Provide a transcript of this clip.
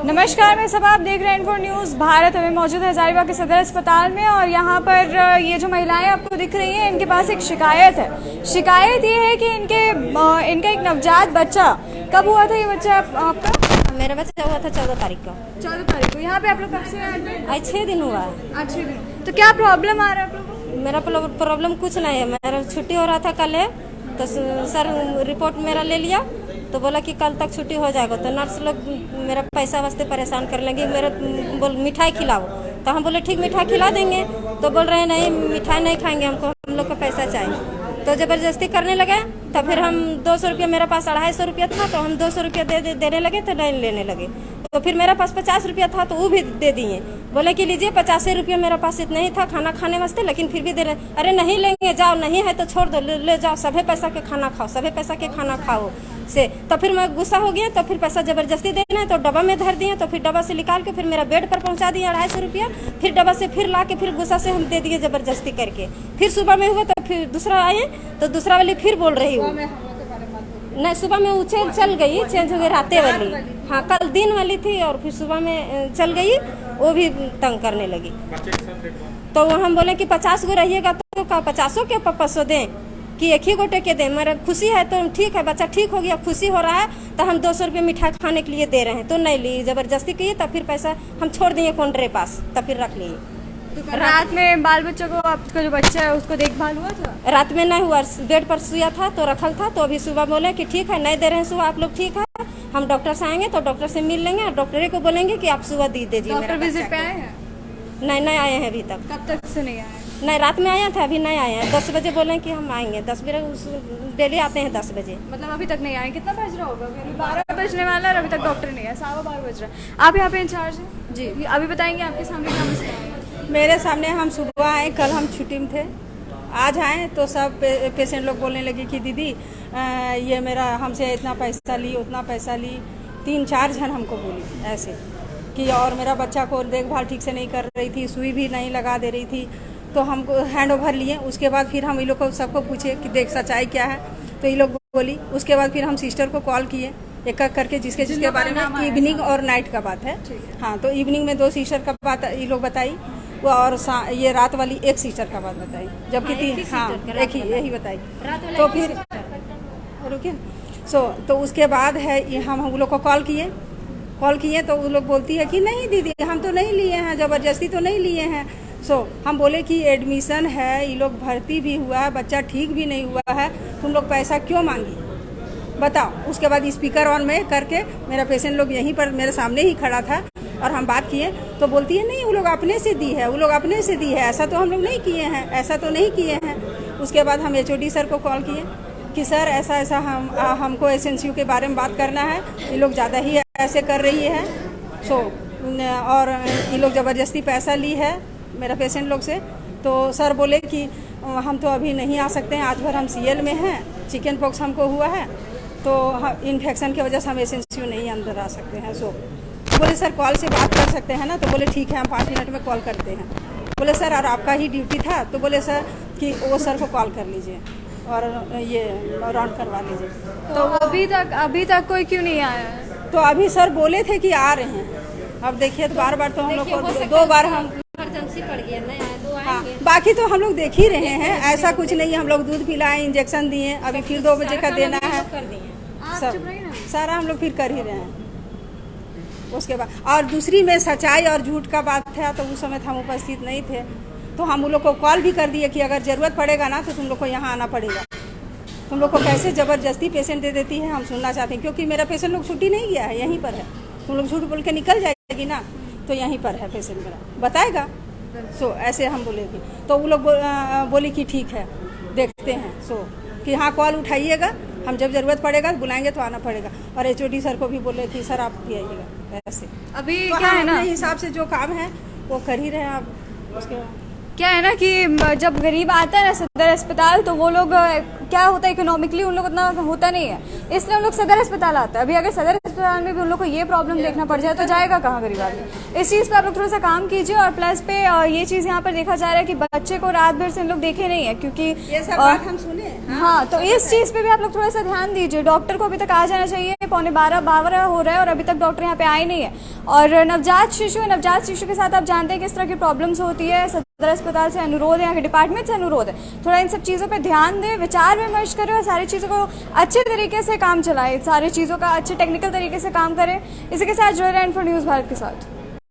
नमस्कार, मैं सब आप देख रहे हैं इन्फो न्यूज़ भारत। हमें मौजूद है हजारीबाग के सदर अस्पताल में और यहाँ पर ये जो महिलाएं आपको दिख रही हैं, इनके पास एक शिकायत है। शिकायत ये है कि इनका एक नवजात बच्चा, कब हुआ था ये बच्चा आपका? मेरा बच्चा हुआ था 14 तारीख को। 14 तारीख को। यहाँ पे आप लोग कब से आए थे? आज 6 दिन हुआ है। आज 6 दिन। तो क्या प्रॉब्लम आ रहा है आप लोगों को? मेरा प्रॉब्लम कुछ नहीं है। मेरा छुट्टी हो रहा था कल है, तो सर रिपोर्ट मेरा ले लिया तो बोला कि कल तक छुट्टी हो जाएगा। तो नर्स लोग मेरा पैसा वास्ते परेशान कर लेंगे, मेरा बोल मिठाई खिलाओ। तो हम बोले ठीक मिठाई खिला देंगे। तो बोल रहे हैं नहीं मिठाई नहीं खाएंगे, हम लोग को पैसा चाहिए। तो ज़बरदस्ती करने लगे। तो फिर हम 200 रुपया, मेरा पास 250 रुपया था, तो हम 200 रुपया देने लगे तो नहीं लेने लगे। तो फिर मेरा पास 50 रुपया था तो वो भी दे दिए। बोले कि लीजिए 50 रुपया मेरा पास इतना ही था खाना खाने वास्ते, लेकिन फिर भी दे रहे। अरे नहीं लेंगे, जाओ, नहीं है तो छोड़ दो, ले जाओ, सभी पैसा के खाना खाओ, सभी पैसा के खाना खाओ से। तो फिर मैं गुस्सा हो गया। तो फिर पैसा जबरदस्ती देना है तो डब्बा में धर दिए। तो फिर डब्बा से निकाल के फिर मेरा बेड पर पहुंचा दिए 250 रुपया। फिर डब्बा से फिर ला के फिर गुस्सा से हम दे दिए जबरदस्ती करके। फिर सुबह में हुआ तो फिर दूसरा आए तो दूसरा वाली फिर बोल रही हूँ नहीं, सुबह में वो चल गई, चेंज हो गई रातें वाली। हाँ, कल दिन वाली थी और फिर सुबह में चल गई, वो भी तंग करने लगी। तो हम बोले कि 50 गो रहिएगा तो का 50 के 500 दें कि एक ही गोटे के दें। मेरा खुशी है तो ठीक है, बच्चा ठीक हो गया, खुशी हो रहा है तो हम 200 रुपये मिठाई खाने के लिए दे रहे हैं। तो नहीं ली, जबरदस्ती की। तब फिर पैसा हम छोड़ दिए काउंटर पास, तब फिर रख लिए। तो रात में बाल बच्चों को, आपका जो बच्चा है उसको देखभाल हुआ था? रात में नहीं हुआ, बेड पर सोया था तो रखल था। तो अभी सुबह बोले कि ठीक है नहीं दे रहे हैं सुबह आप लोग, ठीक है हम डॉक्टर से आएंगे तो डॉक्टर से मिल लेंगे और डॉक्टर को बोलेंगे कि आप सुबह दे दीजिए। डॉक्टर विजिट पे आए हैं? नहीं आए हैं अभी तक। कब तक से नहीं आए? नहीं, रात में आया था, अभी नहीं आए हैं। 10 बजे बोले कि हम आएंगे, 10 बजे डेली आते हैं 10 बजे। मतलब अभी तक नहीं आए? कितना बज रहा होगा? अभी 12 बजने वाला है और अभी तक डॉक्टर नहीं है। 12:15 बज रहा है। आप यहाँ पे इंचार्ज हैं जी, अभी बताएंगे आपके सामने क्या मसला है? मेरे सामने हम सुबह आए, कल हम छुट्टी में थे, आज आए तो सब पेशेंट लोग बोलने लगे कि दीदी ये मेरा हमसे इतना पैसा ली, उतना पैसा ली। 3-4 जन हमको बोली ऐसे कि, और मेरा बच्चा को देखभाल ठीक से नहीं कर रही थी, सुई भी नहीं लगा दे रही थी। तो हमको हैंड ओवर लिए। उसके बाद फिर हम इन लोग को सबको पूछे कि देख सच्चाई क्या है, तो ये लोग बोली। उसके बाद फिर हम सिस्टर को कॉल किए एक एक करके, जिसके बारे में इवनिंग और नाइट का बात है। हाँ, तो इवनिंग में 2 सिस्टर का बात ये लोग बताई और ये रात वाली एक सिस्टर का बात बताई, जबकि 3 हाँ एक ही यही बताई। तो फिर रुकिए। तो उसके बाद है हम लोग को कॉल किए तो वो लोग बोलती है कि नहीं दीदी हम तो नहीं लिए हैं, ज़बरदस्ती तो नहीं लिए हैं। हम बोले कि एडमिशन है, ये लोग भर्ती भी हुआ है, बच्चा ठीक भी नहीं हुआ है, तुम लोग पैसा क्यों मांगी बताओ। उसके बाद स्पीकर ऑन में करके मेरा पेशेंट लोग यहीं पर मेरे सामने ही खड़ा था और हम बात किए तो बोलती है नहीं वो लोग अपने से दी है, वो लोग अपने से दी है, ऐसा तो हम लोग नहीं किए हैं, ऐसा तो नहीं किए हैं। उसके बाद हम HOD सर को कॉल किए कि सर ऐसा हमको SNCU के बारे में बात करना है, ये लोग ज़्यादा ही ऐसे कर रही है। और ये लोग ज़बरदस्ती पैसा ली है मेरा पेशेंट लोग से। तो सर बोले कि हम तो अभी नहीं आ सकते हैं, आज भर हम CL में हैं, चिकन पॉक्स हमको हुआ है, तो इन्फेक्शन की वजह से हम SNCU नहीं अंदर आ सकते हैं। बोले सर कॉल से बात कर सकते हैं ना? तो बोले ठीक है हम 5 मिनट में कॉल करते हैं। बोले सर और आपका ही ड्यूटी था? तो बोले सर कि वो सर को कॉल कर लीजिए और ये राउंड करवा लीजिए। तो अभी तक कोई क्यों नहीं आया है? तो अभी सर बोले थे कि आ रहे हैं। अब देखिए तो बार तो हम लोग को 2 बार हम इमरजेंसी पड़ गया, नहीं आए तो हाँ, बाकी तो हम लोग देख ही रहे हैं, ऐसा कुछ नहीं है। हम लोग दूध पिलाए, इंजेक्शन दिए, अभी फिर 2 बजे का देना है। सारा हम लोग फिर कर ही रहे हैं। उसके बाद और दूसरी में सच्चाई और झूठ का बात था, तो उस समय हम उपस्थित नहीं थे, तो हम उन लोग को कॉल भी कर दिए कि अगर ज़रूरत पड़ेगा ना तो तुम लोग को यहाँ आना पड़ेगा। तुम लोग को कैसे ज़बरदस्ती पेशेंट दे देती है हम सुनना चाहते हैं, क्योंकि मेरा पेशेंट लोग छुट्टी नहीं गया है, यहीं पर है। तुम लोग झूठ बोल के निकल जाएगी ना, तो यहीं पर है पेशेंट मेरा, बताएगा। ऐसे हम बोले थे तो वो लोग बोली कि ठीक है देखते हैं। कि हाँ कॉल उठाइएगा, हम जब ज़रूरत पड़ेगा बुलाएंगे तो आना पड़ेगा। और HOD सर को भी बोले कि सर आप भी आइएगा। ऐसे अभी तो क्या है ना, हिसाब से जो काम है वो कर ही रहे हैं आप। उसके क्या है ना कि जब गरीब आता है ना सदर अस्पताल, तो वो लोग क्या होता है इकोनॉमिकली उन लोग उतना होता नहीं है, इसलिए उन लोग सदर अस्पताल आता है। अभी अगर सदर अस्पताल में भी उन लोग को ये प्रॉब्लम देखना पड़ जाए तो जाएगा कहाँ गरीब आदमी। इस चीज़ पे आप लोग थोड़ा सा काम कीजिए। और प्लस पे ये चीज़ यहाँ पर देखा जा रहा है कि बच्चे को रात भर से इन लोग देखे नहीं है, क्योंकि ये सब बात हम सुने। हाँ, तो इस चीज़ पे भी आप लोग थोड़ा सा ध्यान दीजिए। डॉक्टर को अभी तक आ जाना चाहिए, 11:15 हो रहा है और अभी तक डॉक्टर यहाँ पे आए नहीं है। और नवजात शिशु के साथ आप जानते हैं किस तरह की प्रॉब्लम्स होती है। सदर अस्पताल से अनुरोध है, यहाँ के डिपार्टमेंट से अनुरोध है, थोड़ा इन सब चीज़ों पे ध्यान दें, विचार विमर्श करें और सारी चीज़ों को अच्छे तरीके से काम चलाएं, सारी चीज़ों का अच्छे टेक्निकल तरीके से काम करें। इसी के साथ जुड़े रहें इन्फो न्यूज़ भारत के साथ।